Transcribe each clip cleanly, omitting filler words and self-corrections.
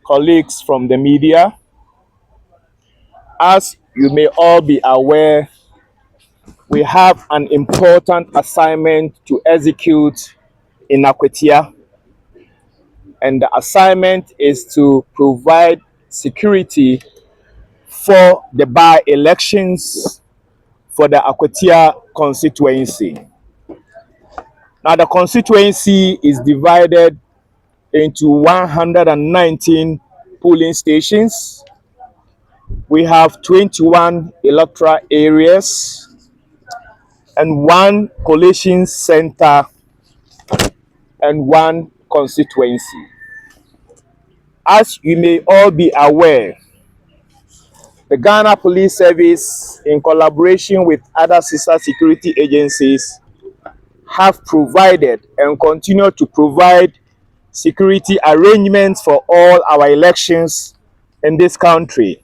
colleagues from the media. As you may all be aware, we have an important assignment to execute in AKWATIA, and the assignment is to provide security for the by-elections for the AKWATIA constituency. Now, the constituency is divided into 119 polling stations. We have 21 electoral areas and one collation center and one constituency. As you may all be aware, the Ghana Police Service, in collaboration with other sister security agencies, have provided and continue to provide security arrangements for all our elections in this country.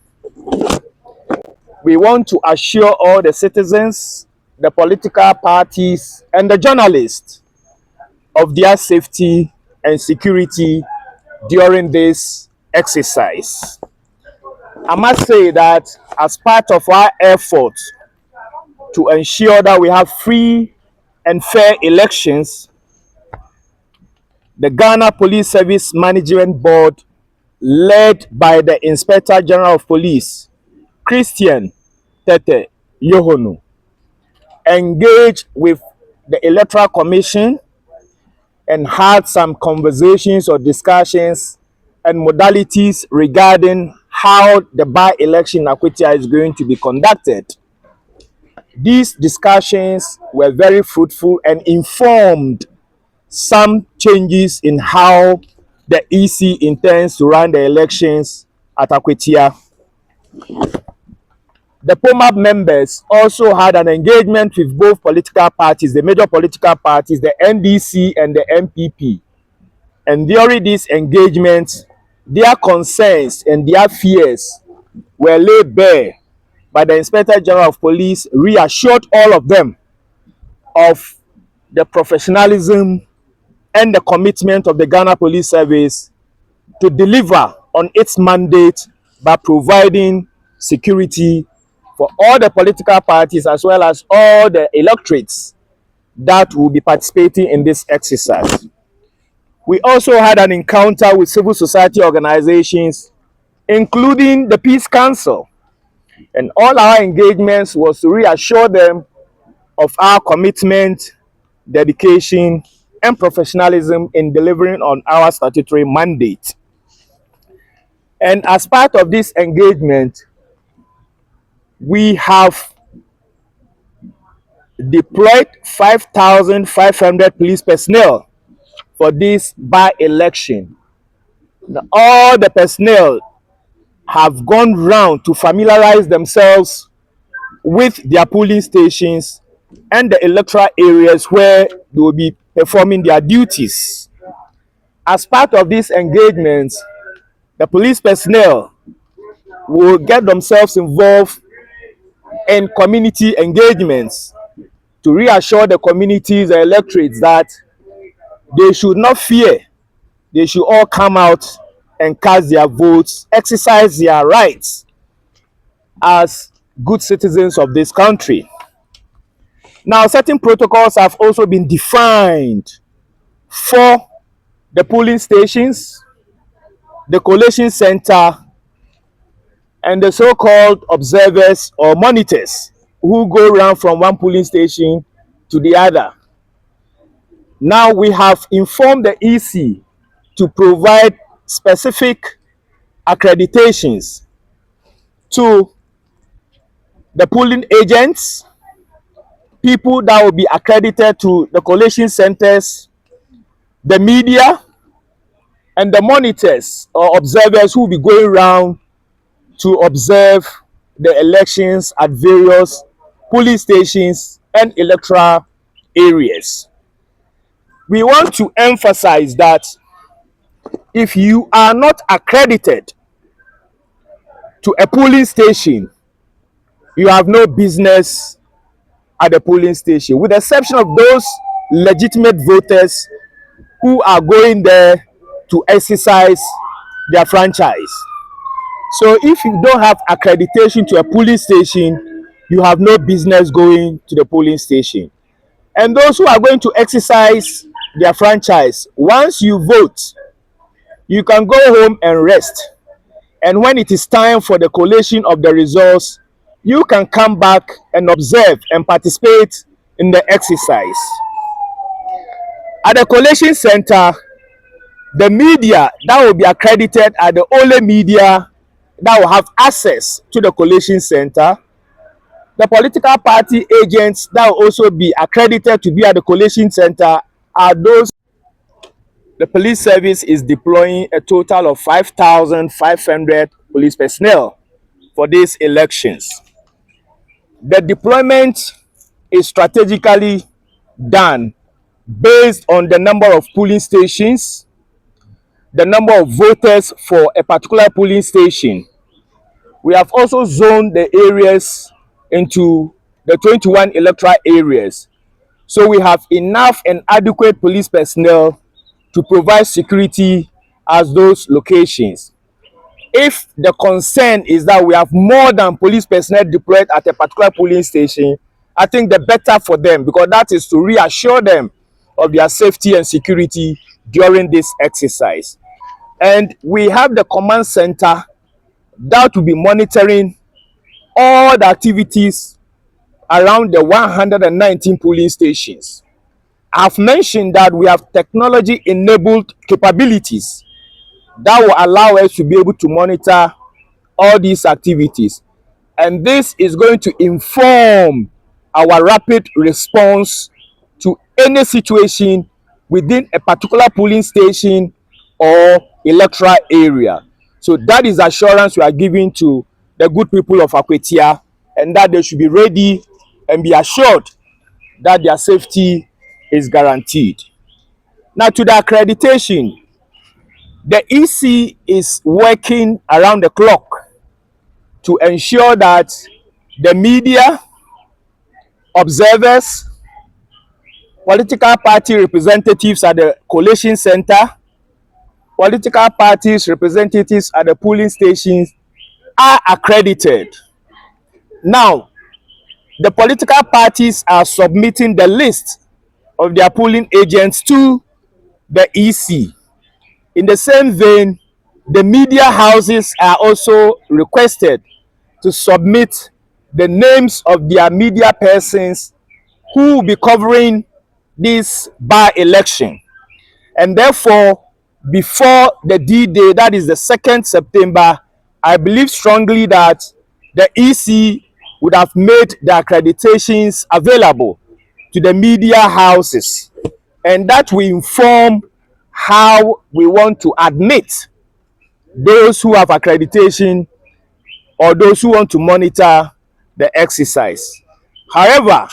We want to assure all the citizens, the political parties, and the journalists of their safety and security during this exercise. I must say that as part of our effort to ensure that we have free and fair elections, the Ghana Police Service Management Board, led by the Inspector General of Police, Christian Tete Yohonu, engaged with the Electoral Commission and had some conversations or discussions and modalities regarding how the by-election in AKWATIA is going to be conducted. These discussions were very fruitful and informed some changes in how the EC intends to run the elections at AKWATIA. The POMAB members also had an engagement with both political parties, the major political parties, the NDC and the MPP. And during this engagement, their concerns and their fears were laid bare by the Inspector General of Police, reassured all of them of the professionalism and the commitment of the Ghana Police Service to deliver on its mandate by providing security for all the political parties as well as all the electorates that will be participating in this exercise. We also had an encounter with civil society organizations, including the Peace Council, and all our engagements was to reassure them of our commitment, dedication, and professionalism in delivering on our statutory mandate. And as part of this engagement, we have deployed 5,500 police personnel for this by-election. All the personnel have gone round to familiarize themselves with their polling stations and the electoral areas where they will be performing their duties. As part of these engagements, the police personnel will get themselves involved in community engagements to reassure the communities, the electorates, that they should not fear. They should all come out and cast their votes, exercise their rights as good citizens of this country. Now, certain protocols have also been defined for the polling stations, the collation center, and the so-called observers or monitors who go around from one polling station to the other. Now we have informed the EC to provide specific accreditations to the polling agents, people that will be accredited to the collation centers, the media, and the monitors or observers who will be going around to observe the elections at various polling stations and electoral areas. We want to emphasize that if you are not accredited to a polling station, you have no business at the polling station, with the exception of those legitimate voters who are going there to exercise their franchise. So if you don't have accreditation to a polling station, you have no business going to the polling station. And those who are going to exercise their franchise, once you vote, you can go home and rest. And when it is time for the collation of the results, you can come back and observe and participate in the exercise. At the collation center, the media that will be accredited are the only media that will have access to the collation center. The political party agents that will also be accredited to be at the collation center are those. The police service is deploying a total of 5,500 police personnel for these elections. The deployment is strategically done based on the number of polling stations, the number of voters for a particular polling station. We have also zoned the areas into the 21 electoral areas. So we have enough and adequate police personnel to provide security at those locations. If the concern is that we have more than police personnel deployed at a particular polling station, I think the better for them, because that is to reassure them of their safety and security during this exercise. And we have the command center that will be monitoring all the activities around the 119 polling stations. I've mentioned that we have technology-enabled capabilities that will allow us to be able to monitor all these activities. And this is going to inform our rapid response to any situation within a particular polling station or electoral area. So that is assurance we are giving to the good people of AKWATIA, and that they should be ready and be assured that their safety is guaranteed. Now, to the accreditation, the EC is working around the clock to ensure that the media, observers, political party representatives at the collation center, political parties representatives at the polling stations are accredited. Now, the political parties are submitting the list of their polling agents to the EC. In the same vein, the media houses are also requested to submit the names of their media persons who will be covering this by-election. And therefore, before the D-Day, that is the 2nd September, I believe strongly that the EC would have made the accreditations available to the media houses. And that will inform how we want to admit those who have accreditation or those who want to monitor the exercise. However,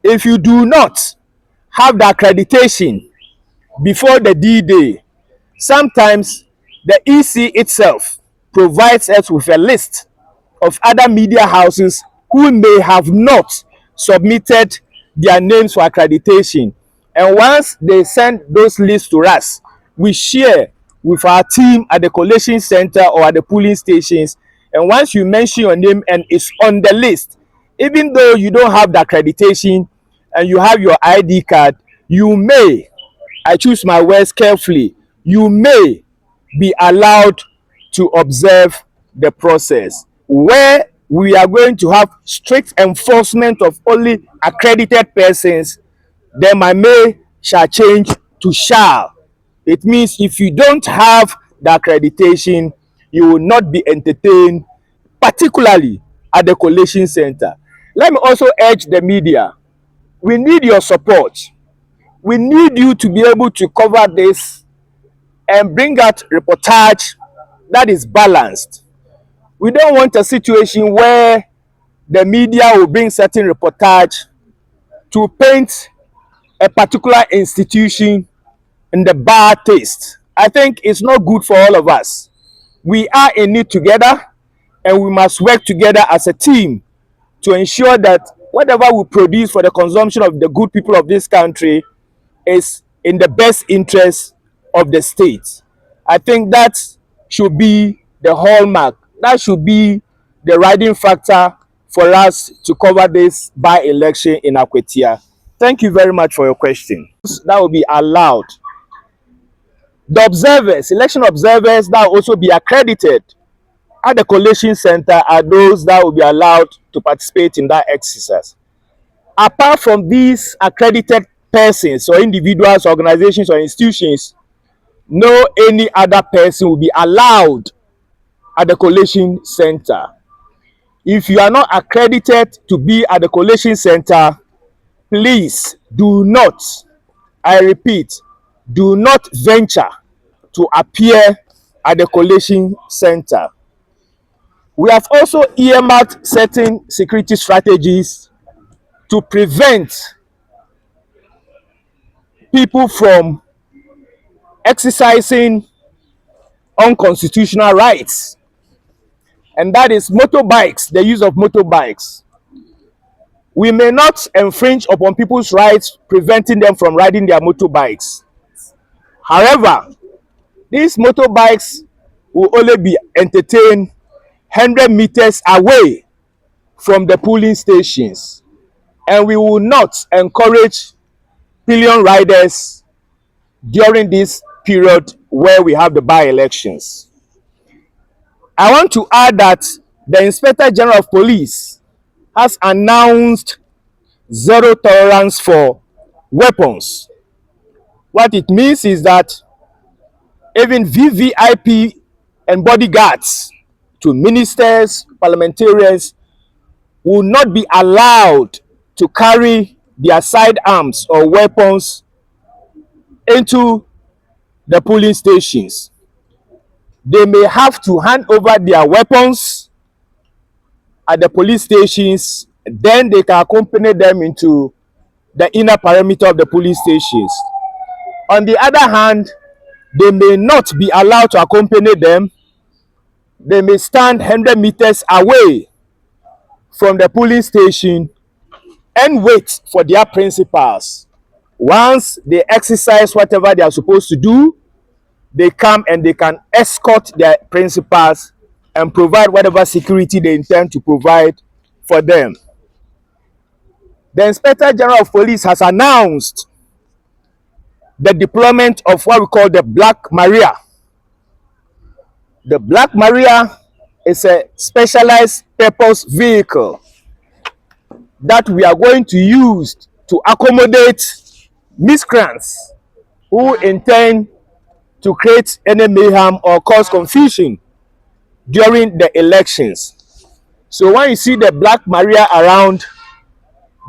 if you do not have the accreditation before the D-Day, sometimes the EC itself provides us with a list of other media houses who may have not submitted their names for accreditation. And once they send those lists to us, we share with our team at the collation center or at the polling stations. And once you mention your name and it's on the list, even though you don't have the accreditation and you have your ID card, you may, I choose my words carefully, you may be allowed to observe the process. Where we are going to have strict enforcement of only accredited persons, then my may shall change to shall. It means if you don't have the accreditation, you will not be entertained, particularly at the collation center. Let me also urge the media. We need your support. We need you to be able to cover this and bring out reportage that is balanced. We don't want a situation where the media will bring certain reportage to paint a particular institution in the bad taste. I think it's not good for all of us. We are in it together, and we must work together as a team to ensure that whatever we produce for the consumption of the good people of this country is in the best interest of the state. I think that should be the hallmark. That should be the riding factor for us to cover this by-election in AKWATIA. Thank you very much for your question. That will be allowed. The observers, election observers, that will also be accredited at the collation center are those that will be allowed to participate in that exercise. Apart from these accredited persons or individuals, organizations, or institutions, no any other person will be allowed at the collation center. If you are not accredited to be at the collation center, please do not, I repeat, do not venture to appear at the collation center. We have also earmarked certain security strategies to prevent people from exercising unconstitutional rights, and that is motorbikes, the use of motorbikes. We may not infringe upon people's rights, preventing them from riding their motorbikes. However, these motorbikes will only be entertained 100 meters away from the polling stations, and we will not encourage pillion riders during this period where we have the by-elections. I want to add that the Inspector General of Police has announced zero tolerance for weapons. What it means is that even VVIP and bodyguards to ministers, parliamentarians will not be allowed to carry their sidearms or weapons into the polling stations. They may have to hand over their weapons at the police stations, then they can accompany them into the inner perimeter of the police stations. On the other hand, they may not be allowed to accompany them. They may stand 100 meters away from the polling station and wait for their principals. Once they exercise whatever they are supposed to do, they come and they can escort their principals and provide whatever security they intend to provide for them. The Inspector General of Police has announced the deployment of what we call the Black Maria. The Black Maria is a specialized purpose vehicle that we are going to use to accommodate miscreants who intend to create any mayhem or cause confusion during the elections. So when you see the Black Maria around,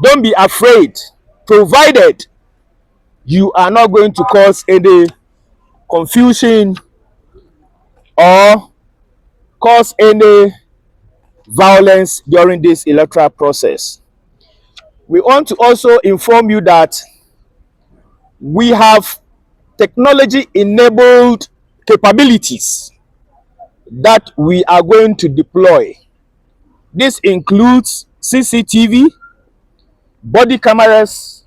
don't be afraid, provided you are not going to cause any confusion or cause any violence during this electoral process. We want to also inform you that we have technology-enabled capabilities that we are going to deploy. This includes CCTV, body cameras,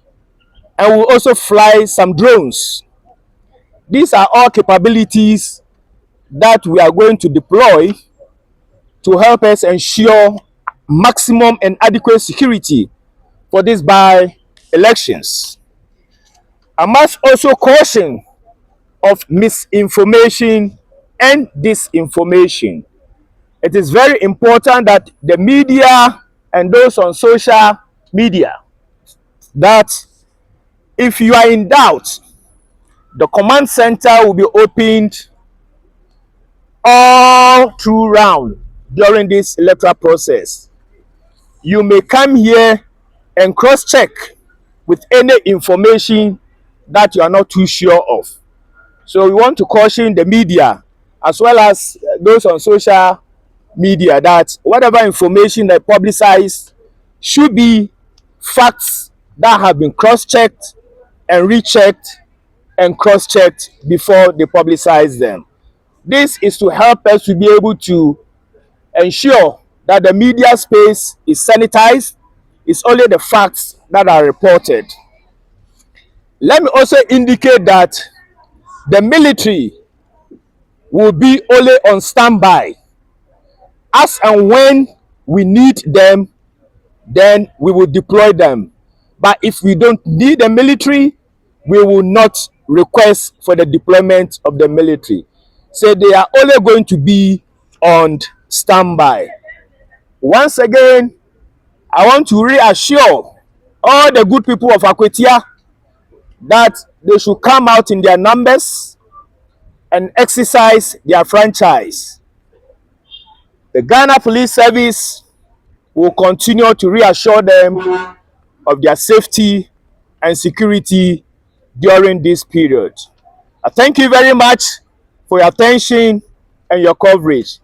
and we'll also fly some drones. These are all capabilities that we are going to deploy to help us ensure maximum and adequate security for these by-elections. I must also caution of misinformation and disinformation. It is very important that the media and those on social media, that if you are in doubt, the command center will be opened all through round during this electoral process. You may come here and cross-check with any information that you are not too sure of. So we want to caution the media as well as those on social media that whatever information they publicize should be facts that have been cross-checked and rechecked and cross-checked before they publicize them. This is to help us to be able to ensure that the media space is sanitized. It's only the facts that are reported. Let me also indicate that the military will be only on standby. As and when we need them, then we will deploy them. But if we don't need the military, we will not request for the deployment of the military. So they are only going to be on standby. Once again, I want to reassure all the good people of AKWATIA that they should come out in their numbers and exercise their franchise. The Ghana Police Service will continue to reassure them of their safety and security during this period. I thank you very much for your attention and your coverage.